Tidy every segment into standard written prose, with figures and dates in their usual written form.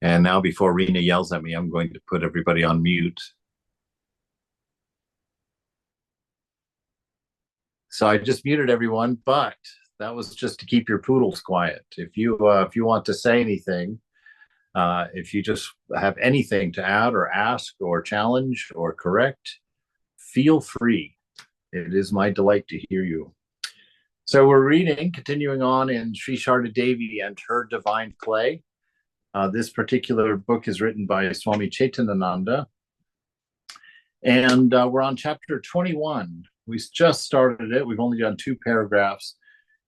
And now, before Rena yells at me, I'm going to put everybody on mute. So I just muted everyone, but that was just to keep your poodles quiet. If you want to say anything, if you just have anything to add or ask or challenge or correct, feel free. It is my delight to hear you. So we're reading, continuing on in Sri Sarada Devi and Her Divine Clay. This particular book is written by Swami Chaitanananda. And we're on chapter 21. We just started it. We've only done 2 paragraphs.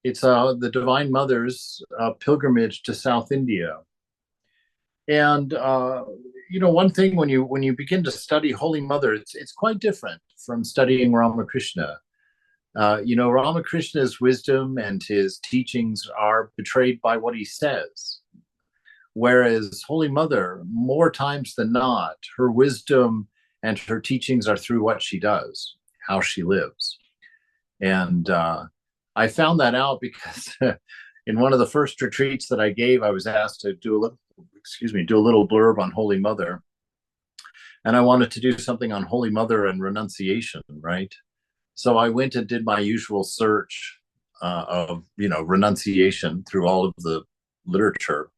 It's the Divine Mother's pilgrimage to South India. And one thing when you begin to study Holy Mother, it's quite different from studying Ramakrishna. Ramakrishna's wisdom and his teachings are betrayed by what he says, whereas Holy Mother, more times than not, her wisdom and her teachings are through what she does, how she lives. And I found that out because in one of the first retreats that I gave, I was asked to do a little blurb on Holy Mother. And I wanted to do something on Holy Mother and renunciation, right? So I went and did my usual search of, renunciation through all of the literature.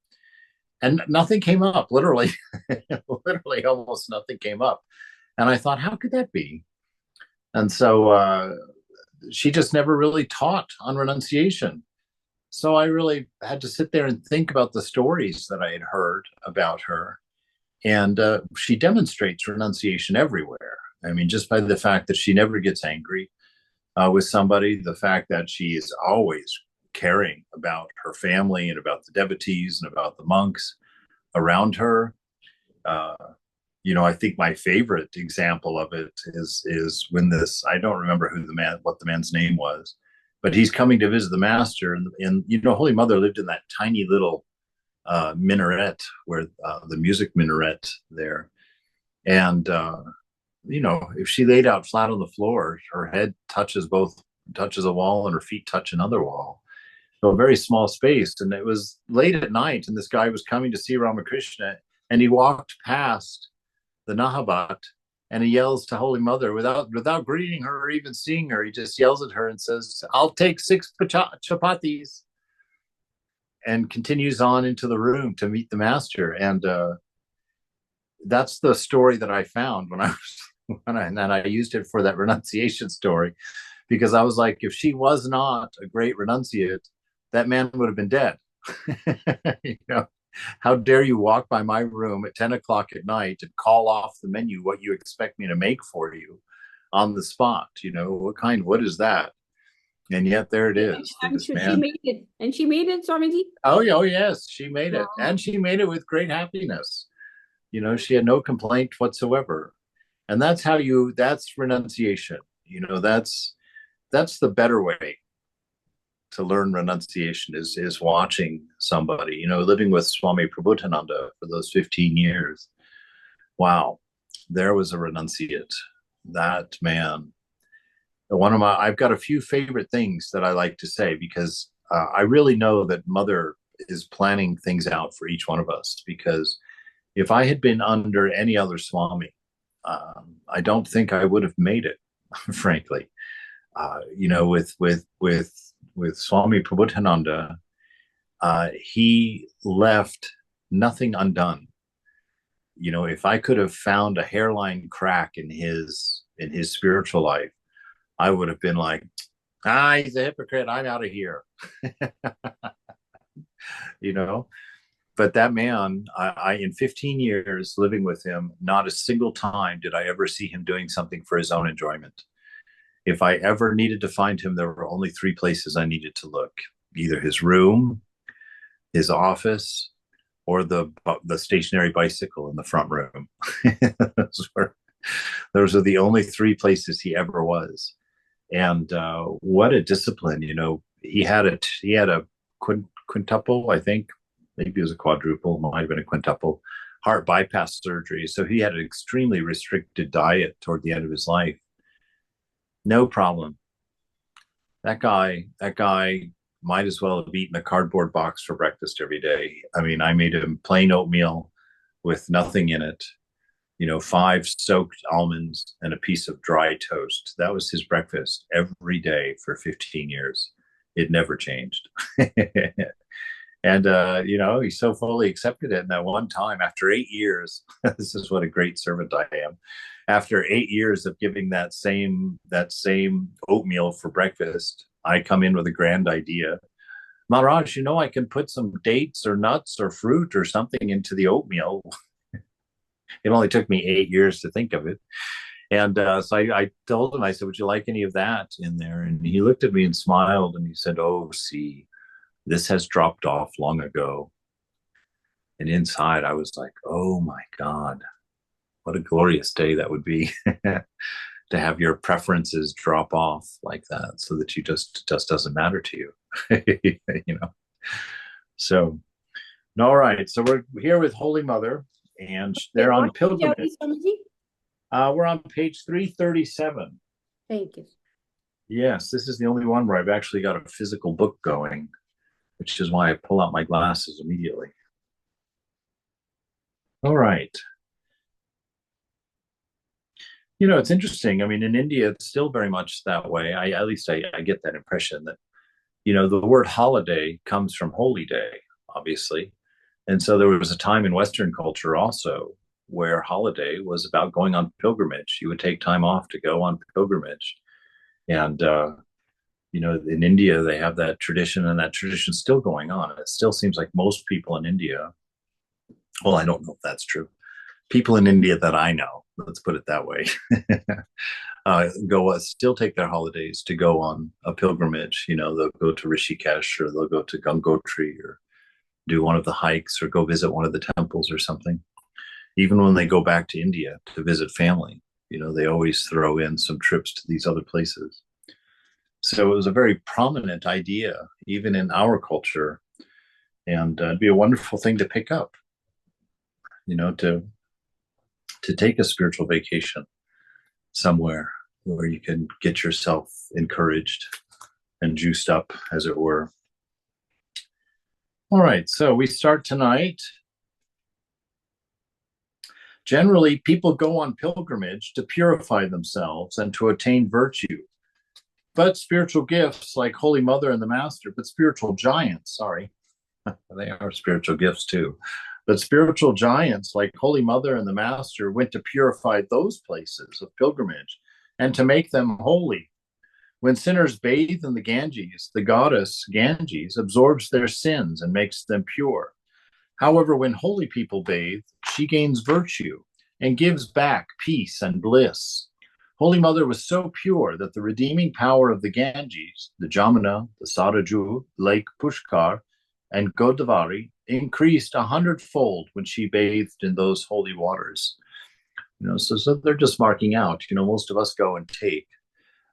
And nothing came up, literally, literally almost nothing came up. And I thought, how could that be? And so she just never really taught on renunciation. So I really had to sit there and think about the stories that I had heard about her. And she demonstrates renunciation everywhere. I mean, just by the fact that she never gets angry with somebody, the fact that she is always caring about her family and about the devotees and about the monks around her. I think my favorite example of it is when I don't remember what the man's name was, but he's coming to visit the master, and Holy Mother lived in that tiny little minaret where the music minaret there, and if she laid out flat on the floor, her head touches a wall, and her feet touch another wall. So a very small space, and it was late at night, and this guy was coming to see Ramakrishna, and he walked past the Nahabat, and he yells to Holy Mother without greeting her or even seeing her. He just yells at her and says, "I'll take 6 chapatis," and continues on into the room to meet the master. And that's the story that I found and I used it for that renunciation story, because I was like, if she was not a great renunciate, that man would have been dead. How dare you walk by my room at 10 o'clock at night and call off the menu what you expect me to make for you on the spot? What is that? And yet there it is. I'm sure she made it. And she made it, Swamiji? Oh, yes, she made it. And she made it with great happiness. She had no complaint whatsoever. And that's renunciation. That's the better way to learn renunciation is watching somebody, living with Swami Prabhutananda for those 15 years. Wow, there was a renunciate. That man. I've got a few favorite things that I like to say, because I really know that Mother is planning things out for each one of us. Because if I had been under any other Swami, I don't think I would have made it, frankly. With Swami Prabhutananda, he left nothing undone. If I could have found a hairline crack in his spiritual life, I would have been like, he's a hypocrite, I'm out of here. But that man, I in 15 years living with him, not a single time did I ever see him doing something for his own enjoyment. If I ever needed to find him, there were only 3 places I needed to look: either his room, his office, or the stationary bicycle in the front room. Those are the only 3 places he ever was. And what a discipline! He had a quintuple, I think, maybe it was a quadruple, might have been a quintuple heart bypass surgery. So he had an extremely restricted diet toward the end of his life. No problem. That guy might as well have eaten a cardboard box for breakfast every day. I mean, I made him plain oatmeal with nothing in it, 5 soaked almonds and a piece of dry toast. That was his breakfast every day for 15 years. It never changed. And, he so fully accepted it. And that one time, after 8 years, this is what a great servant I am. After 8 years of giving that same oatmeal for breakfast, I come in with a grand idea. Maharaj, I can put some dates or nuts or fruit or something into the oatmeal. It only took me 8 years to think of it. And so I told him, I said, would you like any of that in there? And he looked at me and smiled and he said, oh, see, this has dropped off long ago. And inside I was like, oh my God, what a glorious day that would be to have your preferences drop off like that so that you just doesn't matter to you. you know. So, all right. So we're here with Holy Mother and they're on pilgrimage. We're on page 337. Thank you. Yes, this is the only one where I've actually got a physical book going, which is why I pull out my glasses immediately. All right. It's interesting. I mean, in India, it's still very much that way. At least I get that impression that, the word holiday comes from holy day, obviously. And so there was a time in Western culture also where holiday was about going on pilgrimage. You would take time off to go on pilgrimage. And, in India, they have that tradition, and that tradition's still going on. And it still seems like most people in India, well, I don't know if that's true. People in India that I know, let's put it that way, still take their holidays to go on a pilgrimage. They'll go to Rishikesh, or they'll go to Gangotri, or do one of the hikes, or go visit one of the temples or something. Even when they go back to India to visit family, they always throw in some trips to these other places. So it was a very prominent idea, even in our culture, and it'd be a wonderful thing to pick up, to take a spiritual vacation somewhere where you can get yourself encouraged and juiced up, as it were. All right, so we start tonight. Generally, people go on pilgrimage to purify themselves and to attain virtue. But spiritual gifts like Holy Mother and the Master, but spiritual giants, sorry, they are spiritual gifts too. But spiritual giants like Holy Mother and the Master went to purify those places of pilgrimage and to make them holy. When sinners bathe in the Ganges, the goddess Ganges absorbs their sins and makes them pure. However, when holy people bathe, she gains virtue and gives back peace and bliss. Holy Mother was so pure that the redeeming power of the Ganges, the Jamuna, the Saraju, Lake Pushkar, and Godavari increased 100-fold when she bathed in those holy waters. So they're just marking out, most of us go and take.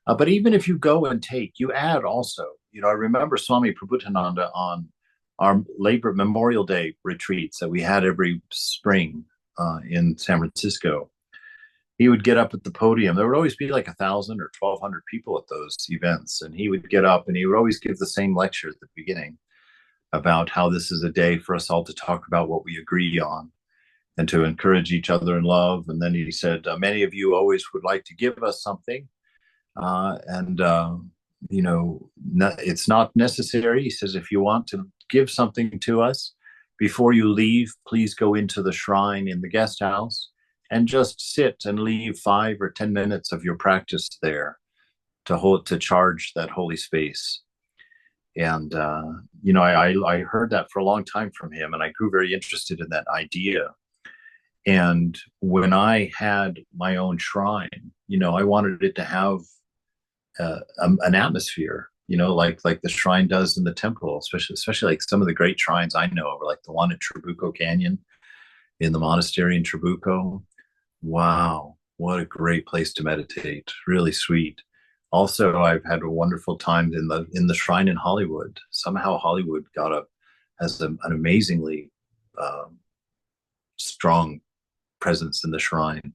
But even if you go and take, you add also. I remember Swami Prabhupada on our Labor Memorial Day retreats that we had every spring in San Francisco. He would get up at the podium. There would always be like 1,000 or 1,200 people at those events. And he would get up and he would always give the same lecture at the beginning about how this is a day for us all to talk about what we agree on and to encourage each other in love. And then he said, many of you always would like to give us something. It's not necessary. He says, if you want to give something to us before you leave, please go into the shrine in the guest house and just sit and leave 5 or 10 minutes of your practice there to charge that holy space. And, I heard that for a long time from him, and I grew very interested in that idea. And when I had my own shrine, I wanted it to have an atmosphere, like the shrine does in the temple, especially like some of the great shrines I know of, like the one at Trabuco Canyon in the monastery in Trabuco. Wow, what a great place to meditate. Really sweet. Also, I've had a wonderful time in the shrine in Hollywood. Somehow Hollywood has an amazingly strong presence in the shrine.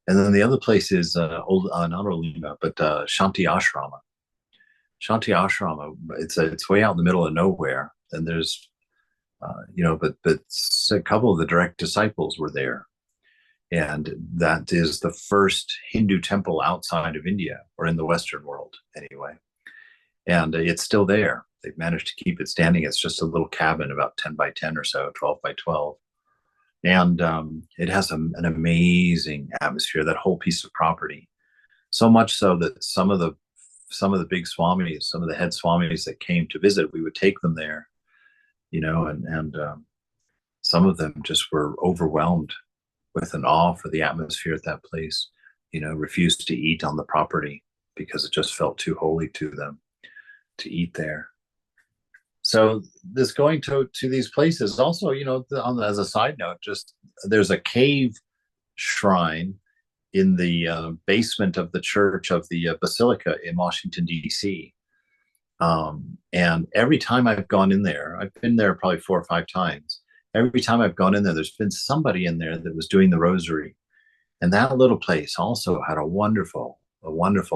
And then the other place is not Olima, but Shanti Ashrama. Shanti Ashrama, it's way out in the middle of nowhere, and there's but a couple of the direct disciples were there, and that is the first Hindu temple outside of India, or in the Western world anyway. And it's still there. They've managed to keep it standing. It's just a little cabin, about 10 by 10 or so, 12 by 12. And it has an amazing atmosphere, that whole piece of property. So much so that some of the big swamis, some of the head swamis that came to visit, we would take them there, and some of them just were overwhelmed with an awe for the atmosphere at that place, refused to eat on the property because it just felt too holy to them to eat there. So this going to these places also, as a side note, just there's a cave shrine in the basement of the church of the Basilica in Washington, D.C. And every time I've gone in there, I've been there probably 4 or 5 times. Every time I've gone in there, there's been somebody in there that was doing the rosary. And that little place also had a wonderful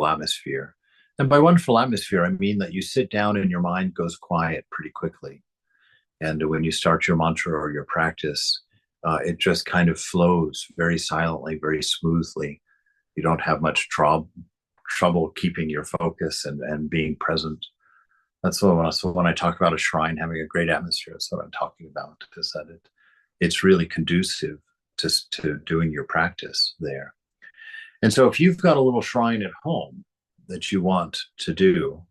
atmosphere. And by wonderful atmosphere, I mean that you sit down and your mind goes quiet pretty quickly. And when you start your mantra or your practice, it just kind of flows very silently, very smoothly. You don't have much trouble keeping your focus and being present. That's what, so when I talk about a shrine having a great atmosphere, that's what I'm talking about, is that it's really conducive to doing your practice there. And so if you've got a little shrine at home that you want to do,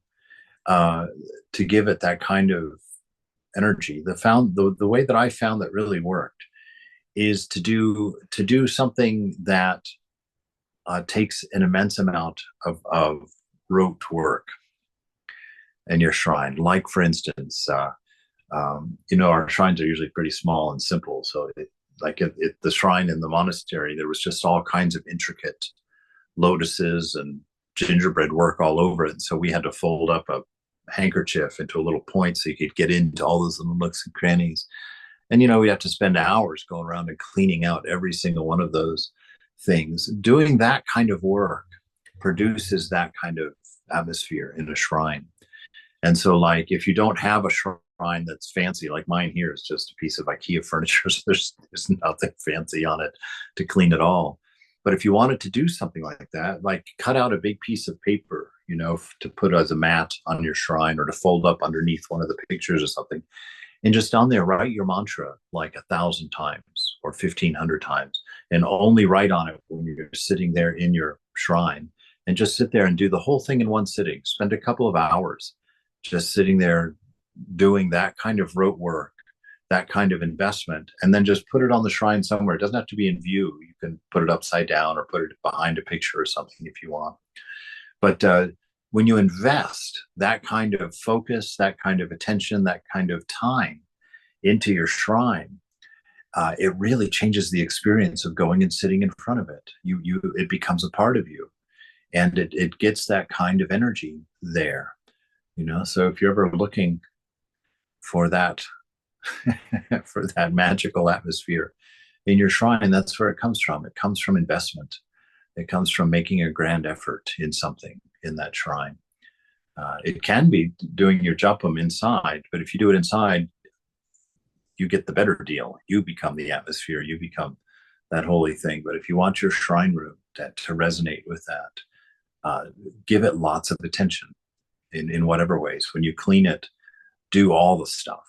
to give it that kind of energy, the way that I found that really worked is to do something that takes an immense amount of rote work in your shrine. Like, for instance, our shrines are usually pretty small and simple. So the shrine in the monastery, there was just all kinds of intricate lotuses and gingerbread work all over it. And so we had to fold up a handkerchief into a little point so you could get into all those little nooks and crannies. And, we have to spend hours going around and cleaning out every single one of those things. Doing that kind of work produces that kind of atmosphere in a shrine. And so, like, if you don't have a shrine that's fancy, like mine here is just a piece of IKEA furniture, so there's nothing fancy on it to clean it all. But if you wanted to do something like that, like cut out a big piece of paper, to put as a mat on your shrine, or to fold up underneath one of the pictures or something, and just on there write your mantra like 1,000 times or 1,500 times, and only write on it when you're sitting there in your shrine, and just sit there and do the whole thing in one sitting. Spend a couple of hours just sitting there doing that kind of rote work, that kind of investment, and then just put it on the shrine somewhere. It doesn't have to be in view. You can put it upside down or put it behind a picture or something if you want. But when you invest that kind of focus, that kind of attention, that kind of time into your shrine, it really changes the experience of going and sitting in front of it. It becomes a part of you, and it gets that kind of energy there. So if you're ever looking for that for that magical atmosphere in your shrine, that's where it comes from. It comes from investment. It comes from making a grand effort in something in that shrine. It can be doing your japam inside, but if you do it inside, you get the better deal. You become the atmosphere. You become that holy thing. But if you want your shrine room to resonate with that, give it lots of attention in whatever ways. When you clean it, do all the stuff.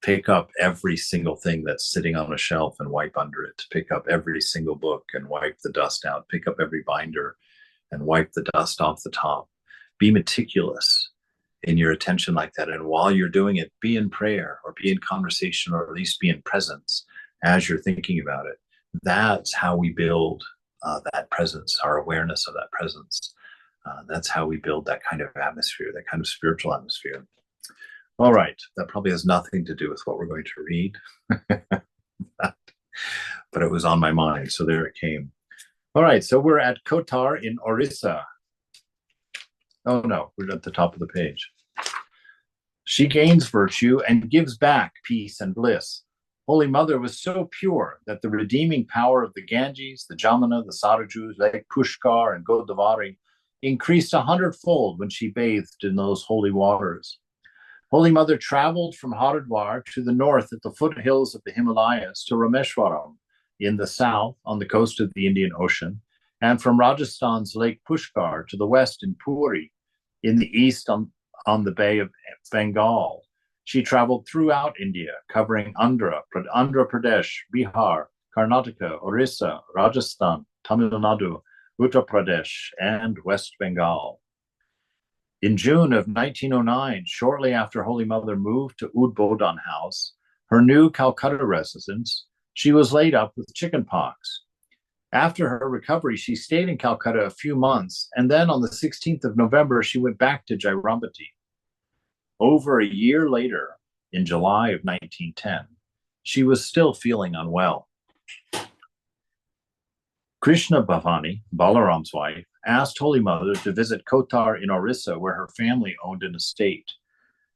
Pick up every single thing that's sitting on a shelf and wipe under it. Pick up every single book and wipe the dust out. Pick up every binder and wipe the dust off the top. Be meticulous in your attention like that. And while you're doing it, be in prayer or be in conversation, or at least be in presence as you're thinking about it. That's how we build that presence, our awareness of that presence. That's how we build that kind of atmosphere, that kind of spiritual atmosphere. All right, that probably has nothing to do with what we're going to read, but it was on my mind, so there it came. All right, so we're at Kotar in Orissa. Oh no, we're at the top of the page. She gains virtue and gives back peace and bliss. Holy Mother was so pure that the redeeming power of the Ganges, the Jamuna, the Sarajus, Lake Pushkar, and Godavari increased 100-fold when she bathed in those holy waters. Holy Mother traveled from Haridwar to the north at the foothills of the Himalayas to Rameshwaram in the south on the coast of the Indian Ocean, and from Rajasthan's Lake Pushkar to the west in Puri in the east on the Bay of Bengal. She traveled throughout India, covering Andhra Pradesh, Bihar, Karnataka, Orissa, Rajasthan, Tamil Nadu, Uttar Pradesh, and West Bengal. In June of 1909, shortly after Holy Mother moved to Udbodhan House, her new Calcutta residence, she was laid up with chickenpox. After her recovery, she stayed in Calcutta a few months, and then on the 16th of November, she went back to Jairambati. Over a year later, in July of 1910, she was still feeling unwell. Krishna Bhavani, Balaram's wife, asked Holy Mother to visit Kotar in Orissa, where her family owned an estate.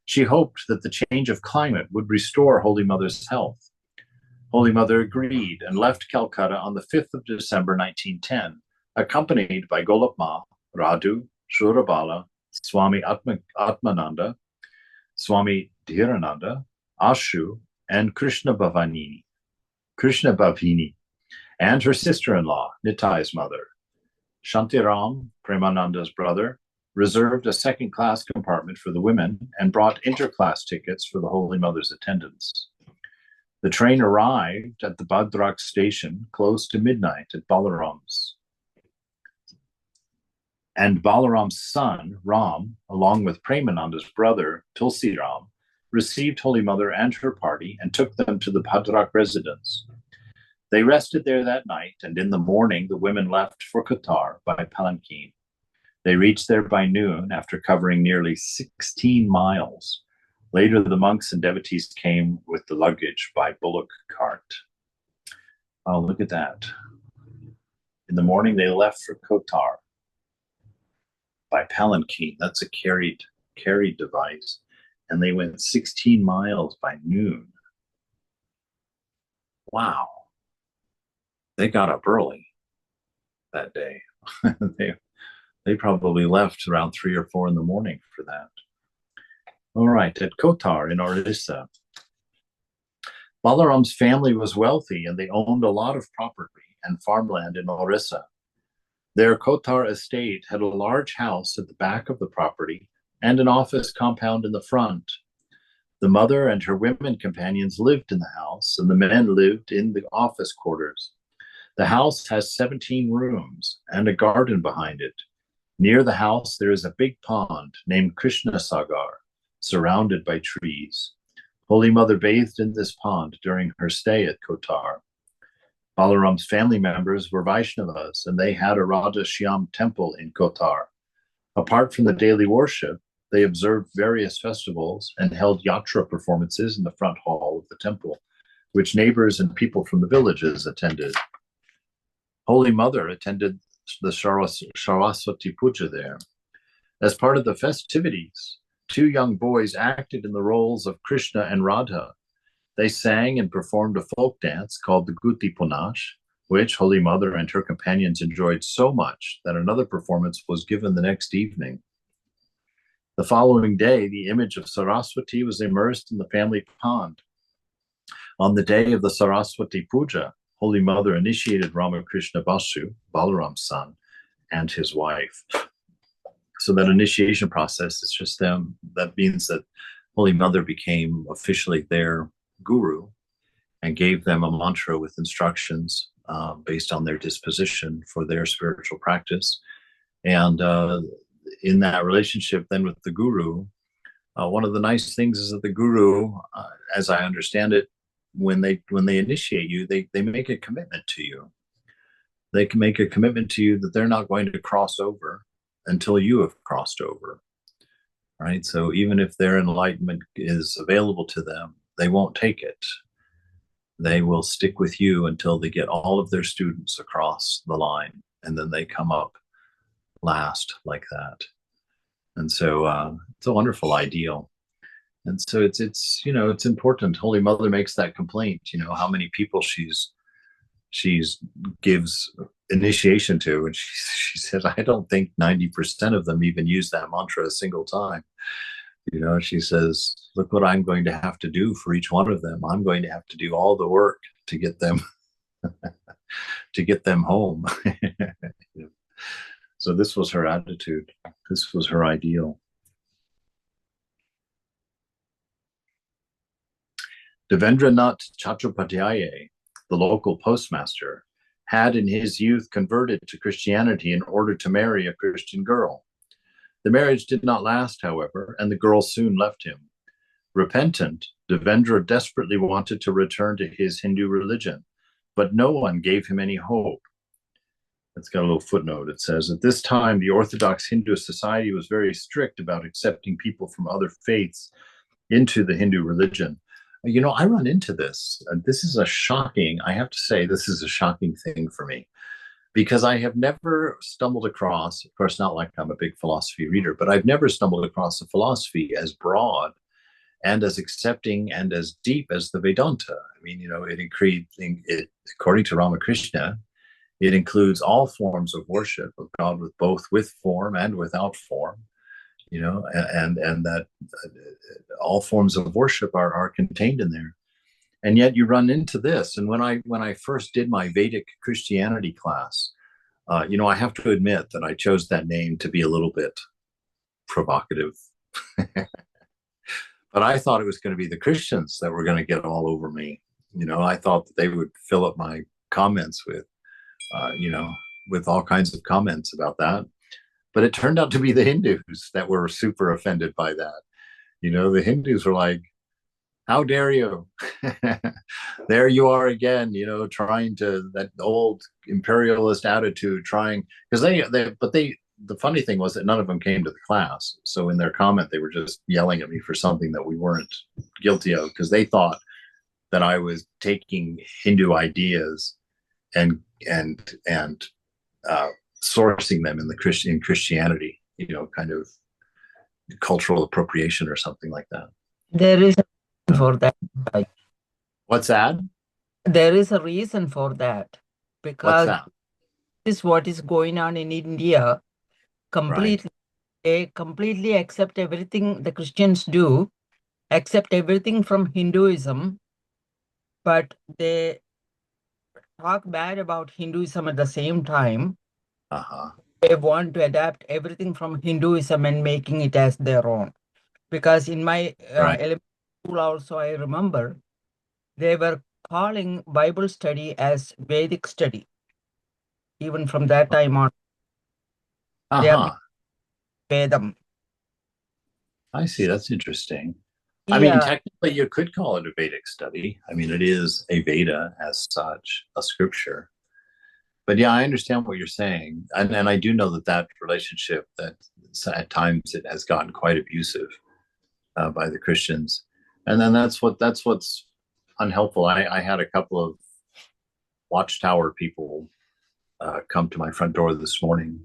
She hoped that the change of climate would restore Holy Mother's health. Holy Mother agreed and left Calcutta on the 5th of December 1910, accompanied by Golapma, Radu, Shurabala, Swami Atmananda, Swami Dhirananda, Ashu, and Krishna Bhavini, and her sister-in-law, Nitai's mother. Shantiram, Premananda's brother, reserved a second-class compartment for the women and brought interclass tickets for the Holy Mother's attendants. The train arrived at the Bhadrak station close to midnight at Balaram's. And Balaram's son, Ram, along with Premananda's brother, Tulsiram, received Holy Mother and her party and took them to the Bhadrak residence. They rested there that night, and in the morning the women left for Qatar by palanquin. They reached there by noon after covering nearly 16 miles. Later, the monks and devotees came with the luggage by bullock cart. Oh, look at that. In the morning, they left for Kotar by palanquin. That's a carried device. And they went 16 miles by noon. Wow. They got up early that day. they probably left around 3 or 4 in the morning for that. All right, at Kotar in Orissa, Balaram's family was wealthy and they owned a lot of property and farmland in Orissa. Their Kotar estate had a large house at the back of the property and an office compound in the front. The mother and her women companions lived in the house, and the men lived in the office quarters. The house has 17 rooms and a garden behind it. Near the house, there is a big pond named Krishna Sagar, surrounded by trees. Holy Mother bathed in this pond during her stay at Kotar. Balaram's family members were Vaishnavas, and they had a Radha Shyam temple in Kotar. Apart from the daily worship, they observed various festivals and held yatra performances in the front hall of the temple, which neighbors and people from the villages attended. Holy Mother attended the Saraswati Puja there. As part of the festivities, 2 young boys acted in the roles of Krishna and Radha. They sang and performed a folk dance called the Guti Punash, which Holy Mother and her companions enjoyed so much that another performance was given the next evening. The following day, the image of Saraswati was immersed in the family pond. On the day of the Saraswati Puja, Holy Mother initiated Ramakrishna Basu, Balaram's son, and his wife. So that initiation process is just them. That means that Holy Mother became officially their guru and gave them a mantra with instructions based on their disposition for their spiritual practice. And in that relationship then with the guru, one of the nice things is that the guru, as I understand it, when they initiate you, they make a commitment to you. They can make a commitment to you that they're not going to cross over until you have crossed over, right? So even if their enlightenment is available to them, they won't take it. They will stick with you until they get all of their students across the line, and then they come up last like that. And so it's a wonderful ideal. And so it's you know, it's important. Holy Mother makes that complaint, you know, how many people she's gives initiation to, and she says, I don't think 90% of them even use that mantra a single time. She says, look what I'm going to have to do for each one of them. I'm going to have to do all the work to get them to get them home. So this was her attitude. This was her ideal. Devendranath Chattopadhyay, the local postmaster, had in his youth converted to Christianity in order to marry a Christian girl. The marriage did not last, however, and the girl soon left him. Repentant, Devendra desperately wanted to return to his Hindu religion, but no one gave him any hope. It's got a little footnote. It says, at this time, the Orthodox Hindu society was very strict about accepting people from other faiths into the Hindu religion. I run into this. This is I have to say, this is a shocking thing for me because I have never stumbled across, of course, not like I'm a big philosophy reader, but I've never stumbled across a philosophy as broad and as accepting and as deep as the Vedanta. I mean, according to Ramakrishna, it includes all forms of worship of God with form and without form, and that all forms of worship are contained in there. And yet you run into this. And when I first did my Vedic Christianity class, I have to admit that I chose that name to be a little bit provocative. But I thought it was going to be the Christians that were going to get all over me. I thought that they would fill up my comments with all kinds of comments about that. But it turned out to be the Hindus that were super offended by that. The Hindus were like, how dare you? There you are again, trying to, that old imperialist attitude, because the funny thing was that none of them came to the class. So in their comment, they were just yelling at me for something that we weren't guilty of, because they thought that I was taking Hindu ideas and sourcing them in Christianity, kind of cultural appropriation or something like that. There is a reason for that. What's that? There is a reason for that, What's because that? this is what is going on in India. Completely, they completely accept everything the Christians do, accept everything from Hinduism, but they talk bad about Hinduism at the same time. They want to adapt everything from Hinduism and making it as their own. Because in my elementary school also, I remember they were calling Bible study as Vedic study. Even from that time on, they are Vedam. I see. That's interesting. Yeah. I mean, technically, you could call it a Vedic study. I mean, it is a Veda as such, a scripture. But yeah, I understand what you're saying, and I do know that relationship, that at times it has gotten quite abusive by the Christians, and then that's what's unhelpful. I had a couple of Watchtower people come to my front door this morning.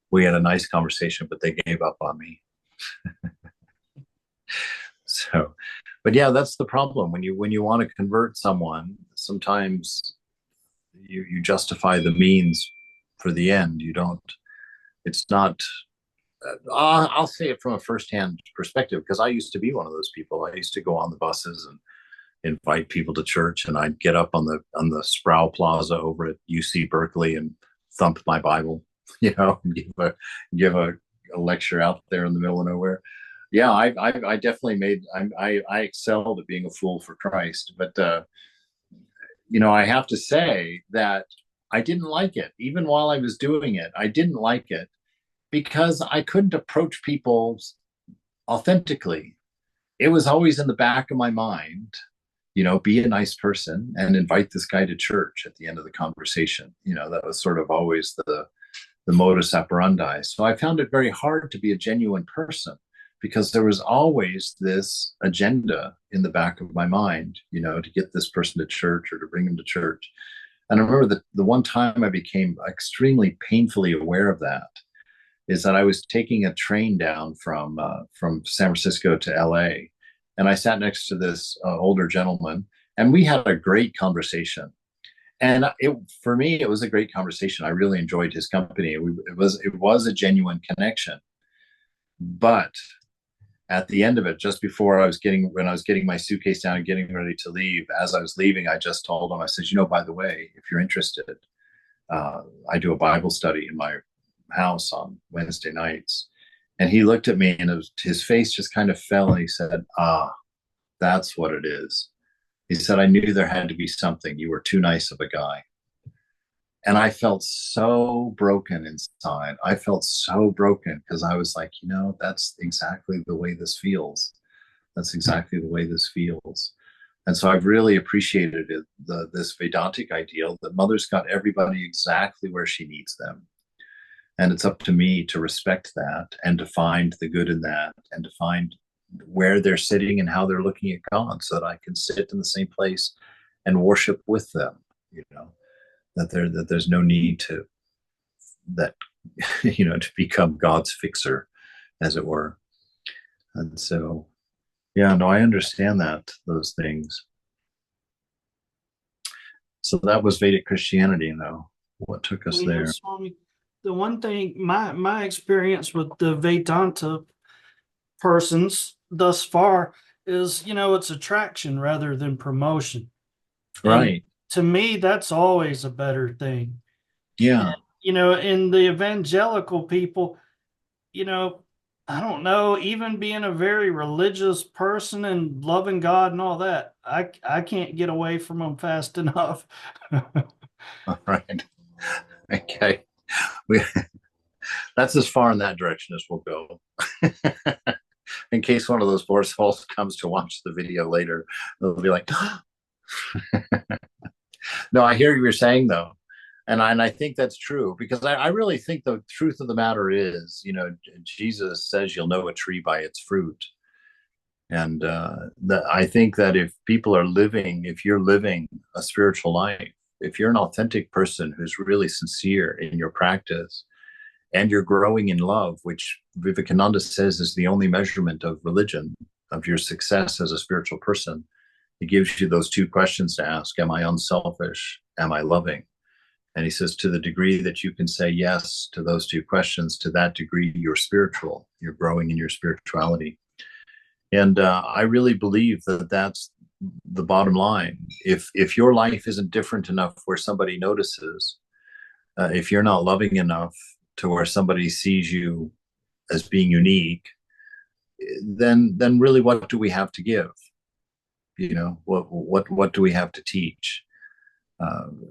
We had a nice conversation, but they gave up on me. So, but yeah, that's the problem. When you want to convert someone, sometimes you justify the means for the end. You don't. It's not. I'll say it from a firsthand perspective, because I used to be one of those people. I used to go on the buses and invite people to church, and I'd get up on the Sproul Plaza over at UC Berkeley and thump my Bible, and give a lecture out there in the middle of nowhere. Yeah, I definitely I excelled at being a fool for Christ, but I have to say that I didn't like it. Even while I was doing it, I didn't like it because I couldn't approach people authentically. It was always in the back of my mind, be a nice person and invite this guy to church at the end of the conversation. That was sort of always the modus operandi. So I found it very hard to be a genuine person, because there was always this agenda in the back of my mind, to get this person to church or to bring him to church. And I remember that the one time I became extremely painfully aware of that is that I was taking a train down from San Francisco to LA, and I sat next to this older gentleman, and we had a great conversation. And for me, it was a great conversation. I really enjoyed his company. It was a genuine connection. But at the end of it, just before when I was getting my suitcase down and getting ready to leave, as I was leaving, I just told him, I said, by the way, if you're interested, I do a Bible study in my house on Wednesday nights. And he looked at me, and his face just kind of fell, and he said, that's what it is. He said, I knew there had to be something. You were too nice of a guy. And I felt so broken inside. I felt so broken because I was like, that's exactly the way this feels. That's exactly the way this feels. And so I've really appreciated this Vedantic ideal that Mother's got everybody exactly where she needs them. And it's up to me to respect that and to find the good in that and to find where they're sitting and how they're looking at God, so that I can sit in the same place and worship with them, that there's no need to become God's fixer, as it were. And so, yeah, no, I understand those things. So that was Vedic Christianity, though. What took us there? Swami, the one thing, my experience with the Vedanta persons thus far is, it's attraction rather than promotion. Right. And to me, that's always a better thing. Yeah. And, in the evangelical people, I don't know, even being a very religious person and loving God and all that, I can't get away from them fast enough. All right. Okay. That's as far in that direction as we'll go. In case one of those poor souls comes to watch the video later, they'll be like, no, I hear what you're saying, though. And I think that's true, because I really think the truth of the matter is, Jesus says you'll know a tree by its fruit. And I think that if you're living a spiritual life, if you're an authentic person who's really sincere in your practice, and you're growing in love, which Vivekananda says is the only measurement of religion, of your success as a spiritual person, it gives you those two questions to ask. Am I unselfish? Am I loving? And he says, to the degree that you can say yes to those two questions, to that degree, you're spiritual. You're growing in your spirituality. And I really believe that that's the bottom line. If your life isn't different enough where somebody notices, if you're not loving enough to where somebody sees you as being unique, then really, what do we have to give? What do we have to teach?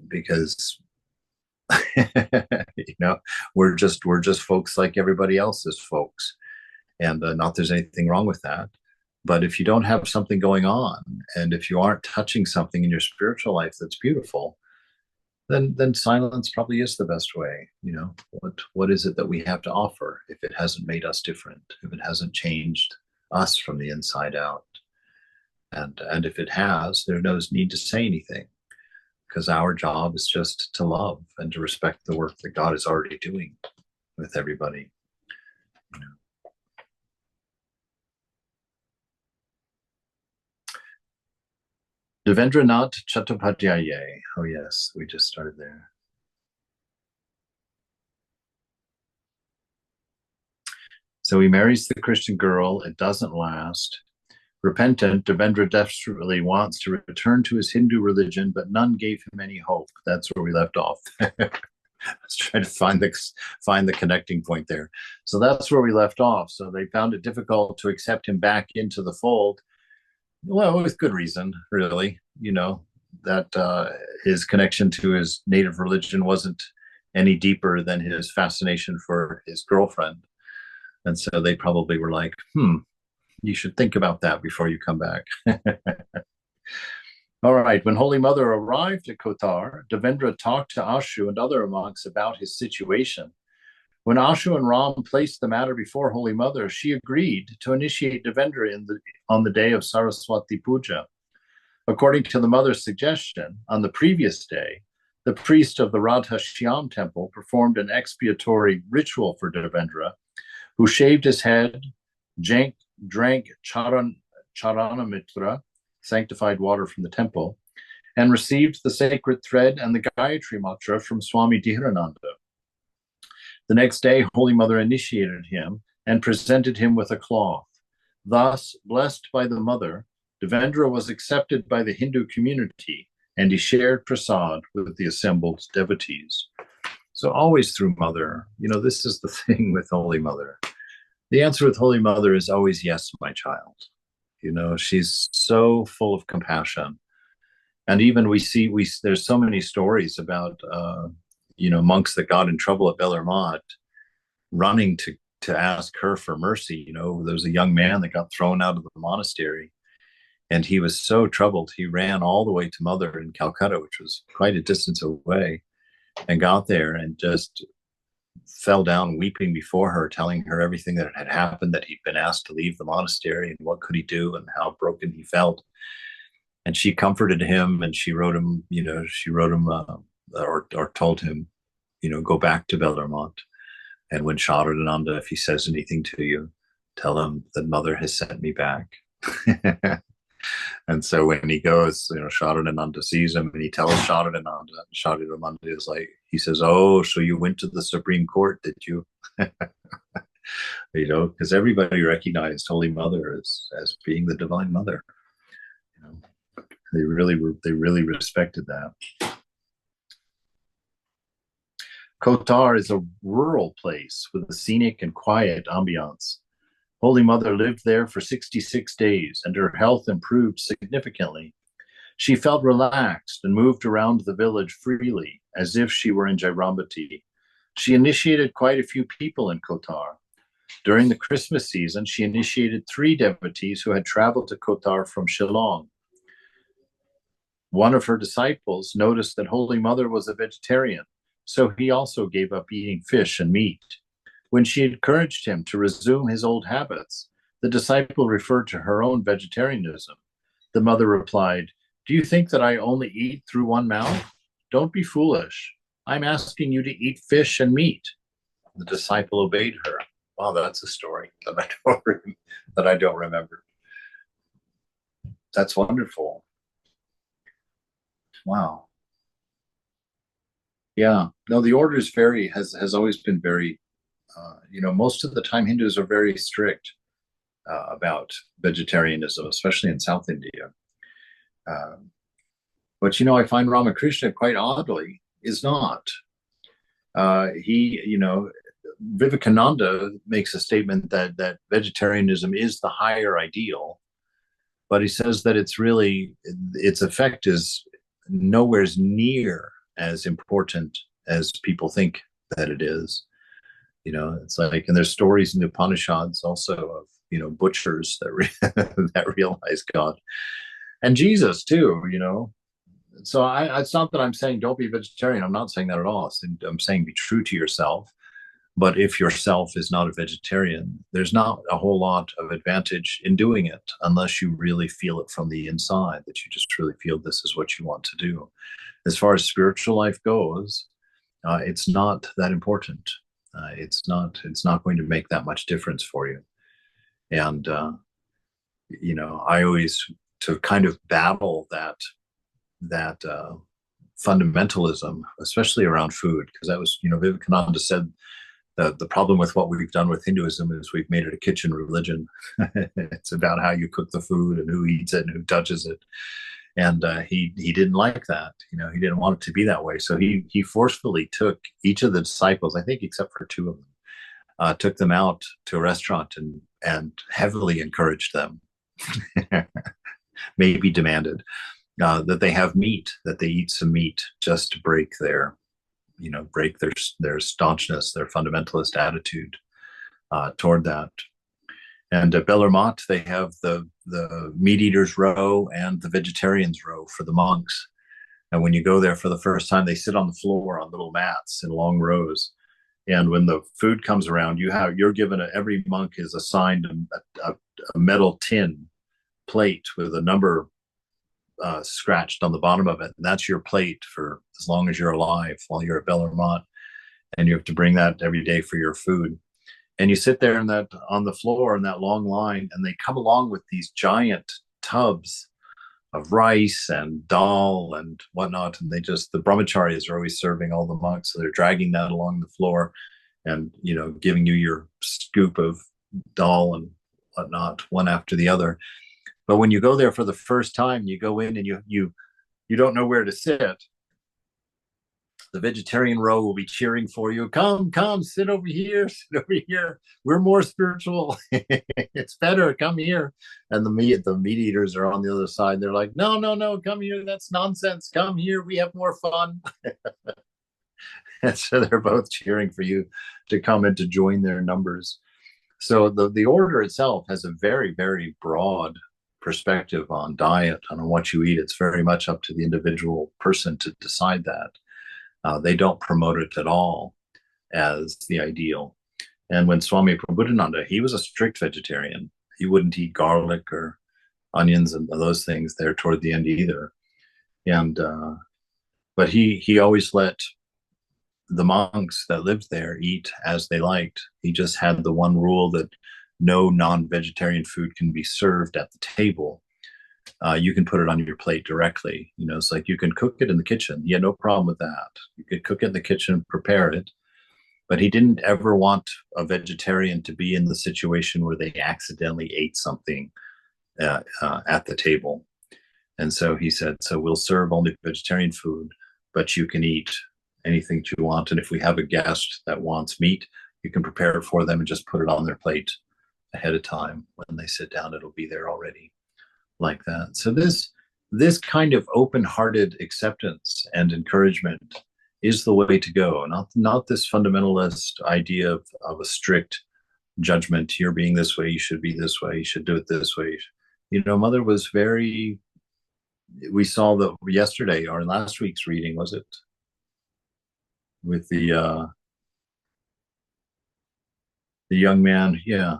Because we're just folks like everybody else is folks, and not there's anything wrong with that. But if you don't have something going on, and if you aren't touching something in your spiritual life that's beautiful, then silence probably is the best way. What is it that we have to offer if it hasn't made us different, if it hasn't changed us from the inside out? And if it has, there's no need to say anything, because our job is just to love and to respect the work that God is already doing with everybody. Devendranath Chattopadhyay. Oh yes, we just started there. So he marries the Christian girl. It doesn't last. Repentant, Devendra desperately wants to return to his Hindu religion, but none gave him any hope. That's where we left off. Let's try to find the connecting point there. So that's where we left off. So they found it difficult to accept him back into the fold. Well, with good reason, really. That his connection to his native religion wasn't any deeper than his fascination for his girlfriend. And so they probably were like, you should think about that before you come back. All right. When Holy Mother arrived at Kotar, Devendra talked to Ashu and other monks about his situation. When Ashu and Ram placed the matter before Holy Mother, she agreed to initiate Devendra on the day of Saraswati Puja. According to the Mother's suggestion, on the previous day, the priest of the Radha Shyam temple performed an expiatory ritual for Devendra, who shaved his head, drank charanamitra, sanctified water from the temple, and received the sacred thread and the Gayatri mantra from Swami Dhirananda. The next day, Holy Mother initiated him and presented him with a cloth. Thus, blessed by the mother, Devendra was accepted by the Hindu community, and he shared prasad with the assembled devotees. So always through mother. You know, this is the thing with Holy Mother. The answer with Holy Mother is always yes, my child. You know, she's so full of compassion. And even there's so many stories about, monks that got in trouble at Bellarmont running to ask her for mercy. You know, there was a young man that got thrown out of the monastery, and he was so troubled. He ran all the way to Mother in Calcutta, which was quite a distance away, and got there and just fell down weeping before her, telling her everything that had happened, that he'd been asked to leave the monastery and what could he do and how broken he felt. And she comforted him, and she wrote him, or told him, go back to Bellarmont. And when Sharadananda, if he says anything to you, tell him that Mother has sent me back. And so when he goes, Sharadananda sees him and he tells Sharadananda is like, he says, "Oh, so you went to the Supreme Court, did you?" Because everybody recognized Holy Mother as being the Divine Mother. They really respected that. Kotar is a rural place with a scenic and quiet ambiance. Holy Mother lived there for 66 days, and her health improved significantly. She felt relaxed and moved around the village freely, as if she were in Jairambati. She initiated quite a few people in Kotar. During the Christmas season, she initiated 3 devotees who had traveled to Kotar from Shillong. One of her disciples noticed that Holy Mother was a vegetarian, so he also gave up eating fish and meat. When she encouraged him to resume his old habits, the disciple referred to her own vegetarianism. The mother replied, "Do you think that I only eat through one mouth? Don't be foolish. I'm asking you to eat fish and meat." The disciple obeyed her. Wow, that's a story that I don't remember. That's wonderful. Wow. Yeah. No, the order is has always been very, most of the time Hindus are very strict about vegetarianism, especially in South India. But, I find Ramakrishna, quite oddly, is not. Vivekananda makes a statement that vegetarianism is the higher ideal, but he says that its effect is nowhere near as important as people think that it is. It's like, and there's stories in the Upanishads also of, butchers that that realize God, and Jesus too, So it's not that I'm saying don't be vegetarian. I'm not saying that at all. I'm saying be true to yourself. But if yourself is not a vegetarian, there's not a whole lot of advantage in doing it unless you really feel it from the inside, that you just really feel this is what you want to do. As far as spiritual life goes, it's not that important. It's not going to make that much difference for you. And, I always, to kind of battle that fundamentalism, especially around food, because that was, Vivekananda said, the problem with what we've done with Hinduism is we've made it a kitchen religion. It's about how you cook the food and who eats it and who touches it. And he didn't like that. He didn't want it to be that way. So he forcefully took each of the disciples, I think except for 2 of them, took them out to a restaurant and heavily encouraged them, maybe demanded that they have meat, that they eat some meat, just to break their staunchness, their fundamentalist attitude toward that. And at Bellarmont, they have the meat eaters row and the vegetarians row for the monks. And when you go there for the first time, they sit on the floor on little mats in long rows. And when the food comes around, you're given every monk is assigned a metal tin plate with a number scratched on the bottom of it. And that's your plate for as long as you're alive while you're at Bellarmont. And you have to bring that every day for your food. And you sit there on the floor in that long line, and they come along with these giant tubs of rice and dal and whatnot. And the brahmacharis are always serving all the monks. So they're dragging that along the floor and, giving you your scoop of dal and whatnot, one after the other. But when you go there for the first time, you go in and you don't know where to sit. The vegetarian row will be cheering for you. Come, sit over here, sit over here. We're more spiritual. It's better. Come here. And the meat eaters are on the other side. They're like, no, come here. That's nonsense. Come here. We have more fun. And so they're both cheering for you to come and to join their numbers. So the order itself has a very, very broad perspective on diet and on what you eat. It's very much up to the individual person to decide that. They don't promote it at all as the ideal. And when Swami Prabhupada, he was a strict vegetarian. He wouldn't eat garlic or onions and those things there toward the end either. And but he always let the monks that lived there eat as they liked. He just had the one rule that no non-vegetarian food can be served at the table. You can put it on your plate directly. It's like you can cook it in the kitchen. He had no problem with that. You could cook it in the kitchen, prepare it. But he didn't ever want a vegetarian to be in the situation where they accidentally ate something at the table. And so he said, so we'll serve only vegetarian food, but you can eat anything you want. And if we have a guest that wants meat, you can prepare it for them and just put it on their plate ahead of time. When they sit down, it'll be there already, like that. So this kind of open-hearted acceptance and encouragement is the way to go. Not this fundamentalist idea of a strict judgment. You're being this way, you should be this way, you should do it this way. Mother was very, we saw that yesterday or last week's reading, was it? With the young man, yeah.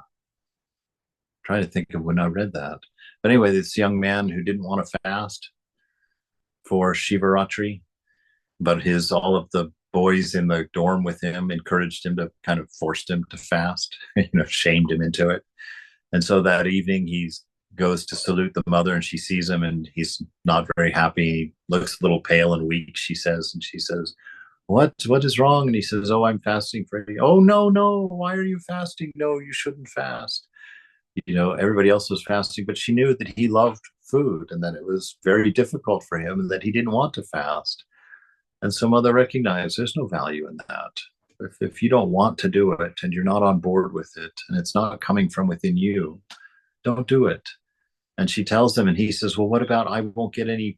Trying to think of when I read that. But anyway, this young man who didn't want to fast for Shivaratri, but all of the boys in the dorm with him encouraged him to, kind of forced him to fast, shamed him into it. And so that evening he goes to salute the mother and she sees him and he's not very happy. He looks a little pale and weak, she says. And she says, what is wrong? And he says, oh, I'm fasting for you. Oh, no, why are you fasting? No, you shouldn't fast. Everybody else was fasting, but she knew that he loved food and that it was very difficult for him and that he didn't want to fast. And so mother recognized there's no value in that. If you don't want to do it and you're not on board with it and it's not coming from within you, don't do it. And she tells him, and he says, well, what about I won't get any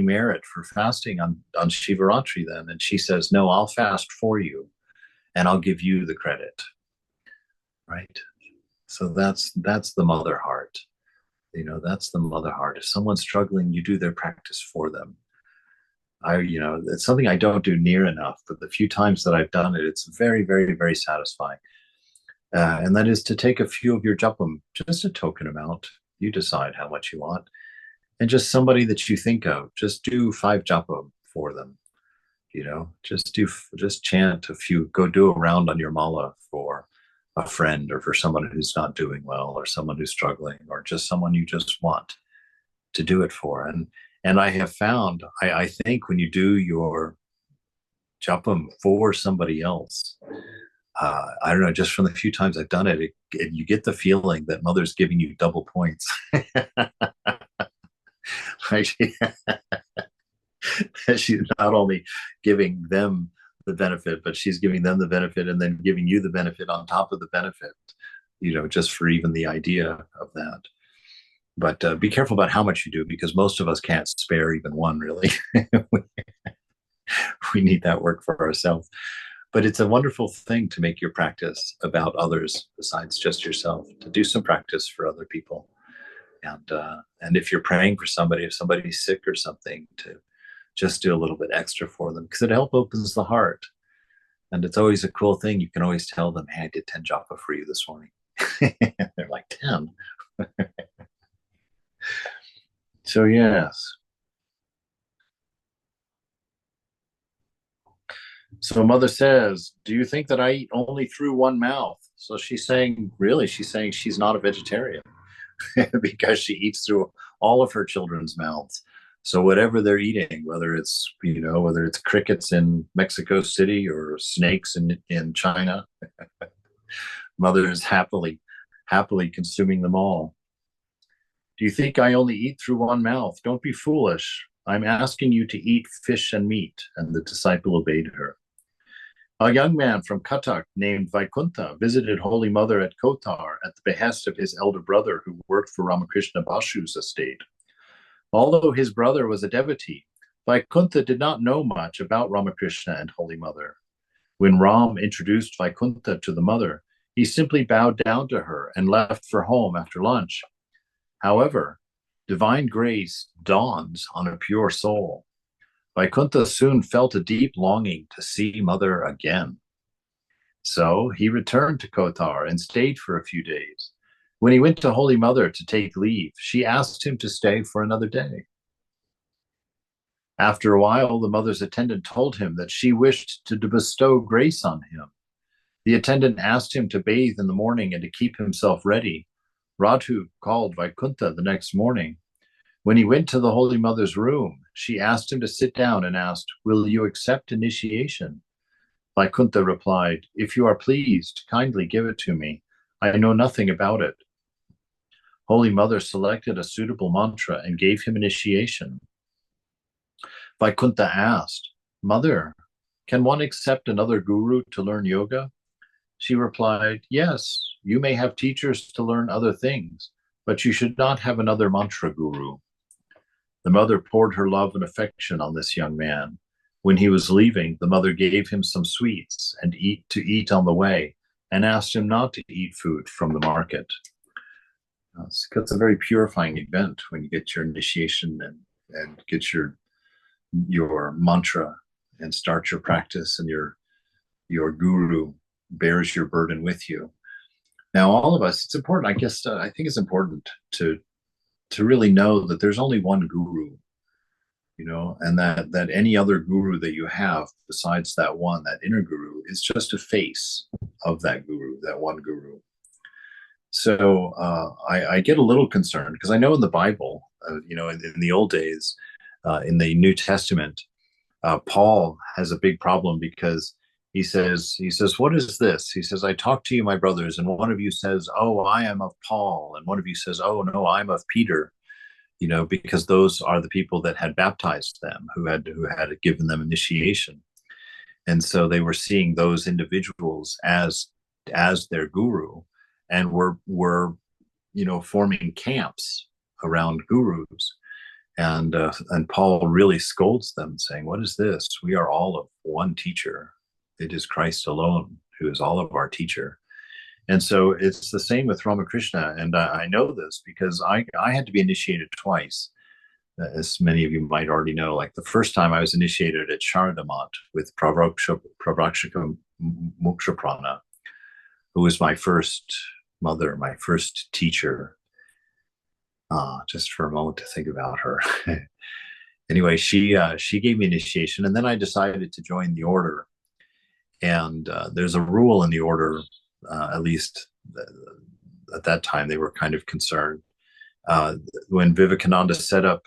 merit for fasting on Shivaratri then? And she says, no, I'll fast for you and I'll give you the credit. Right? So that's the mother heart. That's the mother heart. If someone's struggling, you do their practice for them. It's something I don't do near enough, but the few times that I've done it, it's very, very, very satisfying. And that is to take a few of your japam, just a token amount. You decide how much you want. And just somebody that you think of, just do 5 japam for them. Just chant a few, go do a round on your mala for a friend or for someone who's not doing well or someone who's struggling or just someone you just want to do it for. And I have found, I think when you do your japam for somebody else, I don't know, just from the few times I've done it, you get the feeling that mother's giving you double points. She's not only giving them the benefit, but she's giving them the benefit and then giving you the benefit on top of the benefit, just for even the idea of that. But be careful about how much you do, because most of us can't spare even one, really. We need that work for ourselves. But it's a wonderful thing to make your practice about others besides just yourself, to do some practice for other people. And if you're praying for somebody, if somebody's sick or something, to just do a little bit extra for them, because it opens the heart. And it's always a cool thing. You can always tell them, hey, I did 10 japa for you this morning. They're like, 10. So yes. So mother says, do you think that I eat only through one mouth? So she's saying she's not a vegetarian because she eats through all of her children's mouths. So whatever they're eating, whether it's crickets in Mexico City or snakes in China, mother is happily happily consuming them all. Do you think I only eat through one mouth? Don't be foolish. I'm asking you to eat fish and meat. And the disciple obeyed her. A young man from Cuttack named Vaikuntha visited Holy Mother at Kothar at the behest of his elder brother who worked for Ramakrishna Bashu's estate. Although his brother was a devotee, Vaikuntha did not know much about Ramakrishna and Holy Mother. When Ram introduced Vaikuntha to the mother, he simply bowed down to her and left for home after lunch. However, divine grace dawns on a pure soul. Vaikuntha soon felt a deep longing to see Mother again. So he returned to Kothar and stayed for a few days. When he went to Holy Mother to take leave, she asked him to stay for another day. After a while, the mother's attendant told him that she wished to bestow grace on him. The attendant asked him to bathe in the morning and to keep himself ready. Radhu called Vaikuntha the next morning. When he went to the Holy Mother's room, she asked him to sit down and asked, "Will you accept initiation?" Vaikuntha replied, "If you are pleased, kindly give it to me. I know nothing about it." Holy Mother selected a suitable mantra and gave him initiation. Vaikuntha asked, "Mother, can one accept another guru to learn yoga?" She replied, "Yes, you may have teachers to learn other things, but you should not have another mantra guru." The mother poured her love and affection on this young man. When he was leaving, the mother gave him some sweets and to eat on the way and asked him not to eat food from the market. It's a very purifying event when you get your initiation and get your mantra and start your practice, and your guru bears your burden with you. Now, all of us, it's important, I guess, I think it's important to really know that there's only one guru, and that any other guru that you have besides that one, that inner guru, is just a face of that guru, that one guru. So I get a little concerned because I know in the Bible, in the old days, in the New Testament, Paul has a big problem because he says, "What is this?" He says, "I talk to you, my brothers, and one of you says, 'Oh, I am of Paul,' and one of you says, 'Oh, no, I'm of Peter,' because those are the people that had baptized them, who had given them initiation. And so they were seeing those individuals as their guru, and were forming camps around gurus. And Paul really scolds them, saying, "What is this? We are all of one teacher. It is Christ alone who is all of our teacher." And so it's the same with Ramakrishna. And I know this because I had to be initiated twice, as many of you might already know. Like the first time I was initiated at Sarada with Pravrakshika Mokshaprana, who was my first mother, my first teacher. Just for a moment to think about her. Anyway, she gave me initiation, and then I decided to join the order. And there's a rule in the order, at least at that time, they were kind of concerned. When Vivekananda set up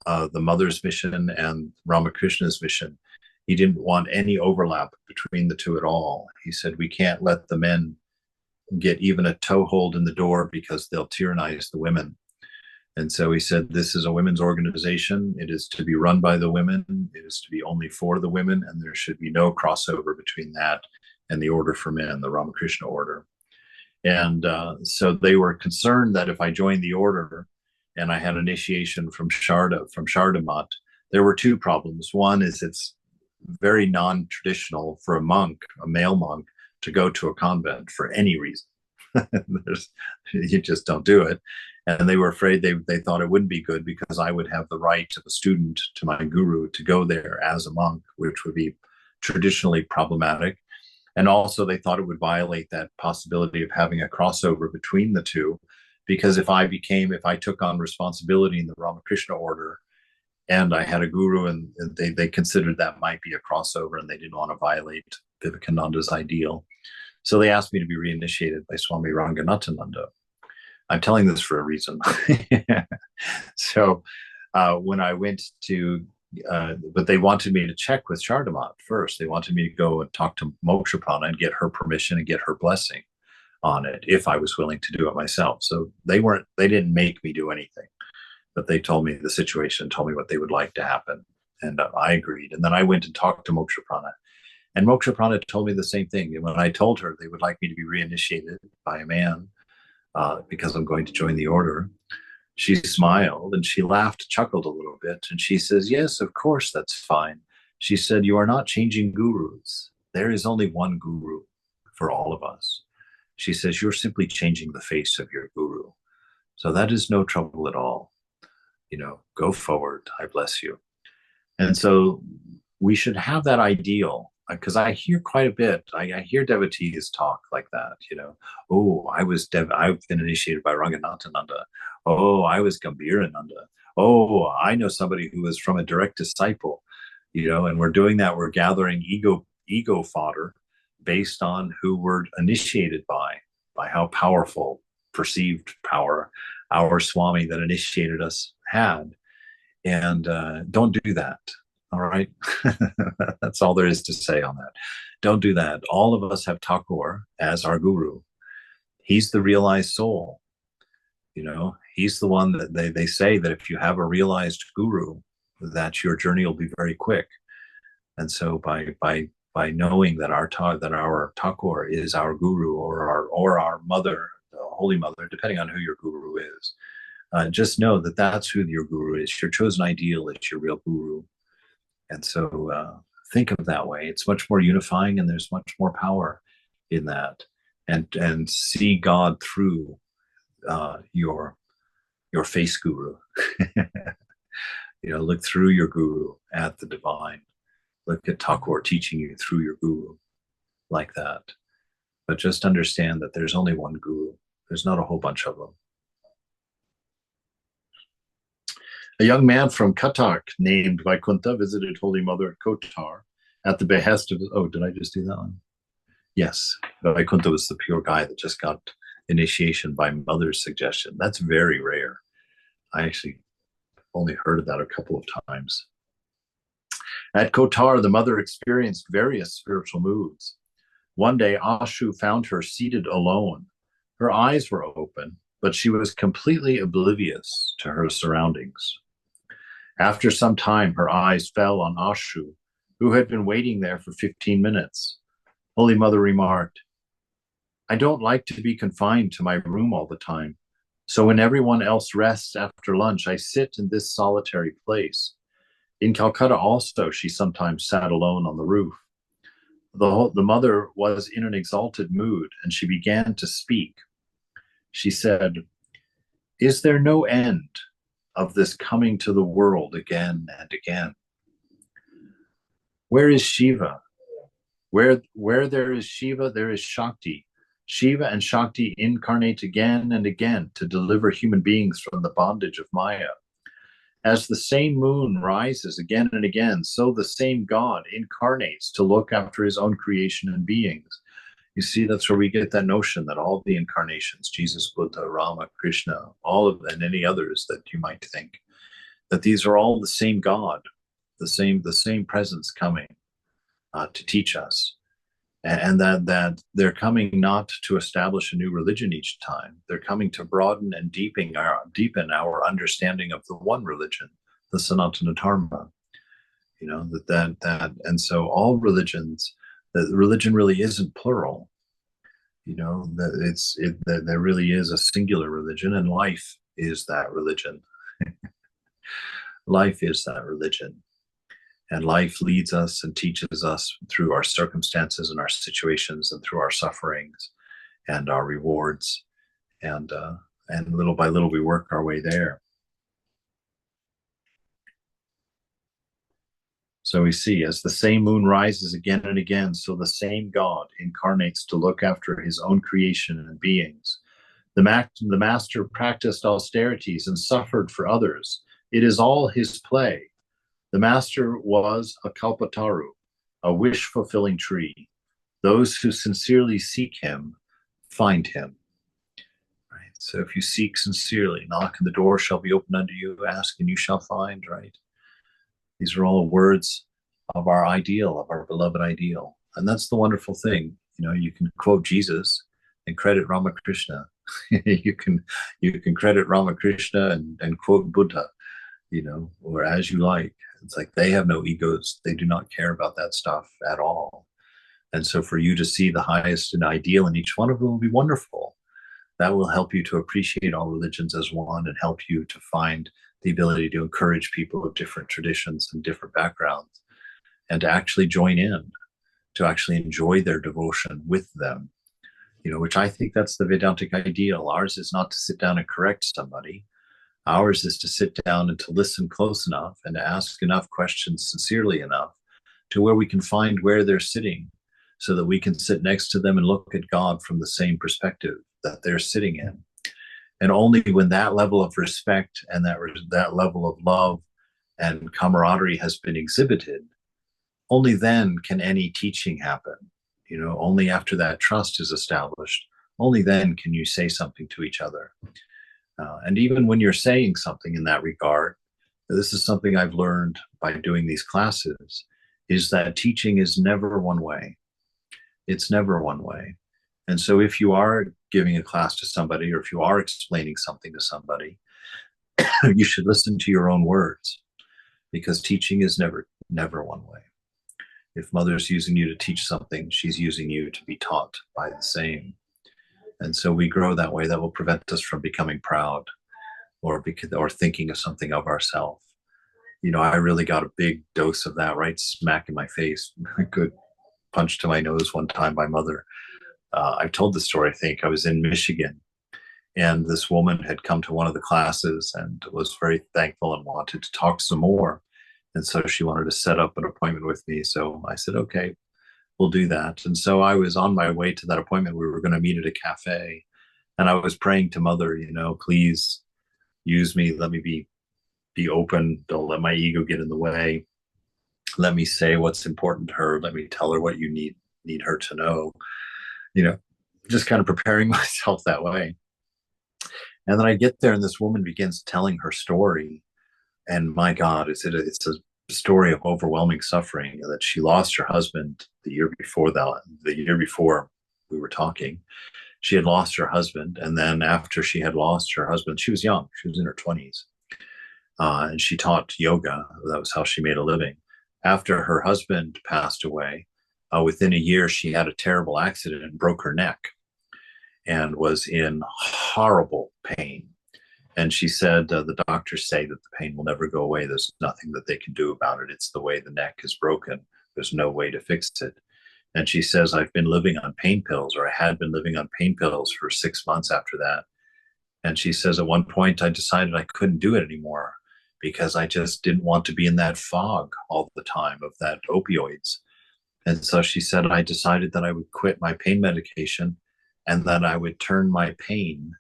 the mother's mission and Ramakrishna's mission, he didn't want any overlap between the two at all. He said, "We can't let the men get even a toehold in the door because they'll tyrannize the women." And so he said, "This is a women's organization. It is to be run by the women. It is to be only for the women, and there should be no crossover between that and the order for men, the Ramakrishna order." And so they were concerned that if I joined the order and I had initiation from Sarada Mat, there were two problems. One is it's very non-traditional for a monk, a male monk, to go to a convent for any reason. You just don't do it. And they were afraid, they thought it wouldn't be good because I would have the right of a student to my guru to go there as a monk, which would be traditionally problematic. And also they thought it would violate that possibility of having a crossover between the two, because if I took on responsibility in the Ramakrishna order and I had a guru, and they considered that might be a crossover, and they didn't want to violate Vivekananda's ideal. So they asked me to be reinitiated by Swami Ranganathananda. I'm telling this for a reason. So when I went to, but they wanted me to check with Sarada Mat first. They wanted me to go and talk to Mokshaprana and get her permission and get her blessing. on it if I was willing to do it myself. So they didn't make me do anything, but they told me the situation, told me what they would like to happen. And I agreed. And then I went and talked to Moksha Prana. And Moksha Prana told me the same thing. And when I told her they would like me to be reinitiated by a man because I'm going to join the order, she smiled and she laughed, chuckled a little bit. And she says, yes, of course, that's fine. She said, you are not changing gurus. There is only one guru for all of us. She says, you're simply changing the face of your guru. So that is no trouble at all. You know, go forward. I bless you. And so we should have that ideal, because I hear quite a bit. I hear devotees talk like that, you know. Oh, I've been initiated by Ranganatananda. Oh, I was Gambhirananda. Oh, I know somebody who was from a direct disciple, you know, and we're doing that. We're gathering ego fodder based on who we're initiated by how powerful perceived power our Swami that initiated us had. And don't do that. All right. That's all there is to say on that. Don't do that. All of us have Thakur as our guru. He's the realized soul. You know, he's the one that they say that if you have a realized guru, that your journey will be very quick. And so by knowing that our Thakur is our guru or our mother, the Holy Mother, depending on who your guru is, just know that that's who your guru is. Your chosen ideal is your real guru. And so think of that way. It's much more unifying, and there's much more power in that. And see God through your face guru. You know, look through your guru at the divine. Look at Thakur teaching you through your guru like that. But just understand that there's only one guru. There's not a whole bunch of them. A young man from Cuttack named Vaikuntha visited Holy Mother at Kotar at the behest of, oh, did I just do that one? Yes, Vaikuntha was the pure guy that just got initiation by Mother's suggestion. That's very rare. I actually only heard of that a couple of times. At Kotar, the mother experienced various spiritual moods. One day, Ashu found her seated alone. Her eyes were open, but she was completely oblivious to her surroundings. After some time, her eyes fell on Ashu, who had been waiting there for 15 minutes. Holy Mother remarked, I don't like to be confined to my room all the time. So when everyone else rests after lunch, I sit in this solitary place. In Calcutta also, she sometimes sat alone on the roof. The mother was in an exalted mood, and she began to speak. She said, is there no end of this coming to the world again and again? Where is Shiva? Where there is Shiva, there is Shakti. Shiva and Shakti incarnate again and again to deliver human beings from the bondage of Maya. As the same moon rises again and again, so the same God incarnates to look after his own creation and beings. You see, that's where we get that notion that all the incarnations, Jesus, Buddha, Rama, Krishna, all of them, and any others that you might think, that these are all the same God, the same presence coming to teach us. And that they're coming not to establish a new religion each time. They're coming to broaden and deepen our understanding of the one religion, the Sanatana Dharma. You know, and so all religions, the religion really isn't plural. You know, that there really is a singular religion, and life is that religion. Life is that religion. And life leads us and teaches us through our circumstances and our situations and through our sufferings and our rewards. And little by little, we work our way there. So we see, as the same moon rises again and again, so the same God incarnates to look after his own creation and beings. The master practiced austerities and suffered for others. It is all his play. The master was a kalpataru, a wish-fulfilling tree. Those who sincerely seek him find him. Right? So if you seek sincerely, knock and the door shall be opened unto you, ask and you shall find, right? These are all words of our ideal, of our beloved ideal. And that's the wonderful thing. You know, you can quote Jesus, and credit Ramakrishna. you can credit Ramakrishna and quote Buddha, or as you like. It's like they have no egos. They do not care about that stuff at all. And so for you to see the highest and ideal in each one of them will be wonderful. That will help you to appreciate all religions as one and help you to find the ability to encourage people of different traditions and different backgrounds and to actually join in, to actually enjoy their devotion with them, which I think that's the Vedantic ideal. Ours is not to sit down and correct somebody. Ours is to sit down and to listen close enough and to ask enough questions sincerely enough to where we can find where they're sitting so that we can sit next to them and look at God from the same perspective that they're sitting in. And only when that level of respect and that level of love and camaraderie has been exhibited, only then can any teaching happen. Only after that trust is established, only then can you say something to each other. And even when you're saying something in that regard, this is something I've learned by doing these classes, is that teaching is never one way. It's never one way. And so if you are giving a class to somebody, or if you are explaining something to somebody, you should listen to your own words, because teaching is never one way. If Mother's using you to teach something, she's using you to be taught by the same. And so we grow that way. That will prevent us from becoming proud or thinking of something of ourselves. I really got a big dose of that right smack in my face. A good punch to my nose one time by Mother. I've told the story, I think. I was in Michigan, and this woman had come to one of the classes and was very thankful and wanted to talk some more. And so she wanted to set up an appointment with me. So I said, okay, we'll do that. And so I was on my way to that appointment. We were going to meet at a cafe. And I was praying to Mother, please use me. Let me be open. Don't let my ego get in the way. Let me say what's important to her. Let me tell her what you need her to know. Just kind of preparing myself that way. And then I get there and this woman begins telling her story. And my God, it's a story of overwhelming suffering, that she lost her husband the year before we were talking. She had lost her husband. And then after she had lost her husband, she was young. She was in her 20s. And she taught yoga. That was how she made a living. After her husband passed away, within a year, she had a terrible accident and broke her neck and was in horrible pain. And she said, the doctors say that the pain will never go away. There's nothing that they can do about it. It's the way the neck is broken. There's no way to fix it. And she says, I've been living on pain pills, or I had been living on pain pills for 6 months after that. And she says, at one point, I decided I couldn't do it anymore because I just didn't want to be in that fog all the time of that opioids. And so she said, I decided that I would quit my pain medication and that I would turn my pain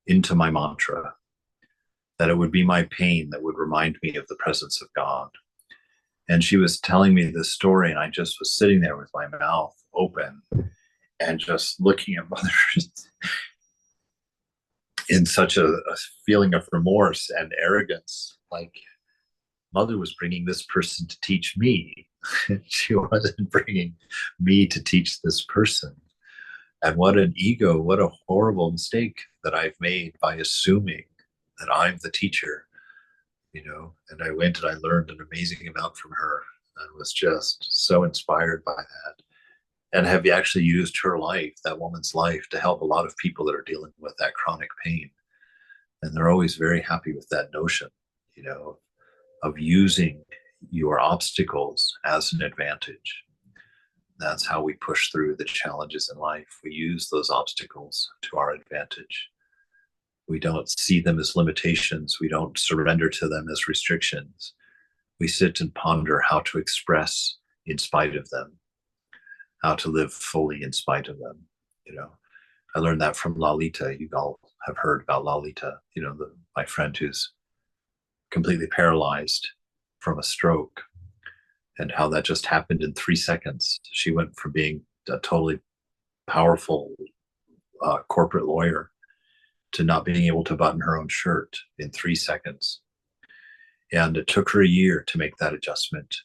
into my mantra, that it would be my pain that would remind me of the presence of God. And she was telling me this story, and I just was sitting there with my mouth open and just looking at Mother in such a feeling of remorse and arrogance. Like, Mother was bringing this person to teach me. She wasn't bringing me to teach this person. And what an ego, what a horrible mistake that I've made by assuming that I'm the teacher, and I went and I learned an amazing amount from her and was just so inspired by that, and have actually used her life, that woman's life, to help a lot of people that are dealing with that chronic pain. And they're always very happy with that notion, of using your obstacles as an advantage. That's how we push through the challenges in life. We use those obstacles to our advantage. We don't see them as limitations. We don't surrender to them as restrictions. We sit and ponder how to express in spite of them, how to live fully in spite of them. I learned that from Lalita. You all have heard about Lalita, my friend who's completely paralyzed from a stroke, and how that just happened in 3 seconds. She went from being a totally powerful corporate lawyer to not being able to button her own shirt in 3 seconds. And it took her a year to make that adjustment.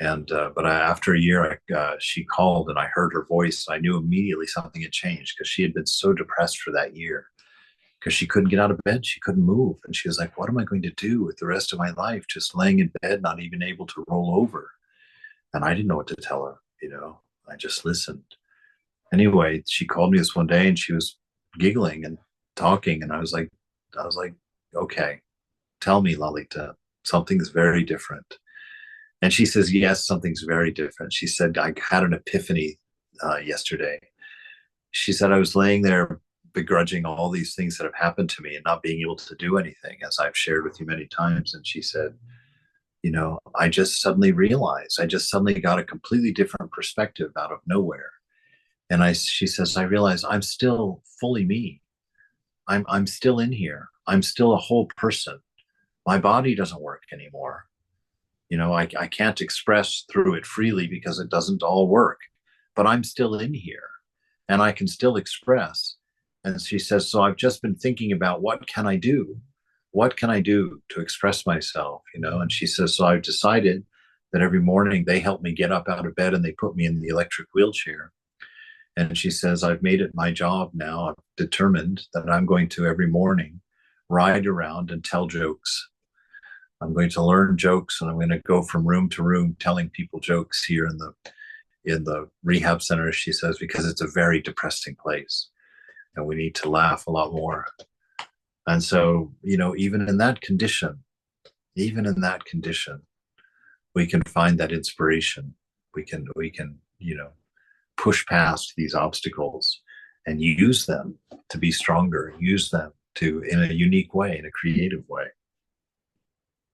And but after a year, she called and I heard her voice. I knew immediately something had changed because she had been so depressed for that year because she couldn't get out of bed, she couldn't move, and she was like, "What am I going to do with the rest of my life? Just laying in bed, not even able to roll over." And I didn't know what to tell her. I just listened. Anyway, she called me this one day and she was giggling and talking, and I was like, "Okay, tell me, Lalita, something's very different." And she says, "Yes, something's very different." She said, "I had an epiphany yesterday." She said, "I was laying there begrudging all these things that have happened to me and not being able to do anything, as I've shared with you many times." And she said, "I just suddenly realized, I just suddenly got a completely different perspective out of nowhere." And she says, "I realize I'm still fully me. I'm still in here. I'm still a whole person. My body doesn't work anymore. I can't express through it freely because it doesn't all work, but I'm still in here and I can still express." And she says, "So I've just been thinking about what can I do? What can I do to express myself?" And she says, "So I've decided that every morning they help me get up out of bed and they put me in the electric wheelchair." And she says, "I've made it my job now. I've determined that I'm going to every morning ride around and tell jokes. I'm going to learn jokes and I'm going to go from room to room telling people jokes here in the rehab center," she says, "because it's a very depressing place and we need to laugh a lot more." And so, even in that condition, we can find that inspiration. We can push past these obstacles and use them to be stronger, use them to in a unique way, in a creative way.